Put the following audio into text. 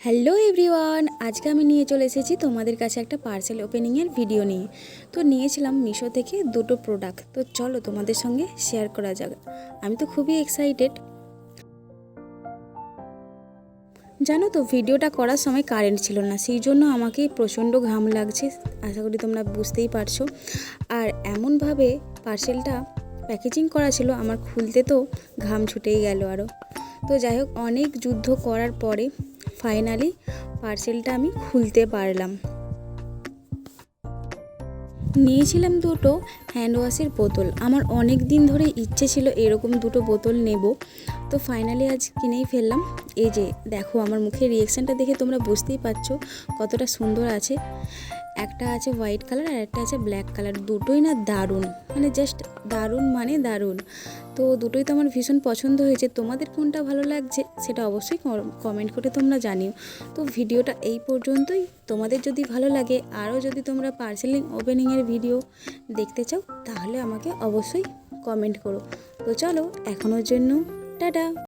Hello everyone, আজকে আমি নিয়ে চলে এসেছি তোমাদের কাছে একটা পার্সেল ওপেনিংয়ের ভিডিও নিয়ে। তো নিয়েছিলাম মিশো থেকে দুটো প্রোডাক্ট। তো চলো তোমাদের সঙ্গে শেয়ার করা যাক। আমি তো খুবই এক্সাইটেড। জানো তো, ভিডিওটা করার সময় কারেন্ট ছিল না, সেই জন্য আমাকে প্রচণ্ড ঘাম লাগছে। আশা করি তোমরা বুঝতেই পারছো। আর এমনভাবে পার্সেলটা প্যাকেজিং করা ছিল, আমার খুলতে তো ঘাম ছুটেই গেল আরও। তো যাই হোক, অনেক যুদ্ধ করার পরে ফাইনালি পার্সেলটা আমি খুলতে পারলাম। নিয়েছিলাম দুটো হ্যান্ড ওয়াশের বোতল। আমার অনেক দিন ধরে ইচ্ছে ছিল এরকম দুটো বোতল নেব। তো ফাইনালি আজ কিনেই ফেললাম। এই যে দেখো, আমার মুখের রিয়াকশানটা দেখে তোমরা বুঝতেই পারছো কতটা সুন্দর আছে। একটা আছে হোয়াইট কালার আর একটা আছে ব্ল্যাক কালার। দুটোই না দারুণ, মানে জাস্ট দারুণ, মানে দারুণ। তো দুটোই তো আমার ভীষণ পছন্দ হয়েছে। তোমাদের কোনটা ভালো লাগছে সেটা অবশ্যই কমেন্ট করে তোমরা জানিও। তো ভিডিওটা এই পর্যন্তই। তোমাদের যদি ভালো লাগে, আরও যদি তোমরা পার্সেলিং ওপেনিংয়ের ভিডিও দেখতে চাও, তাহলে আমাকে অবশ্যই কমেন্ট করো। তো চলো, এখনোর জন্য টাটা।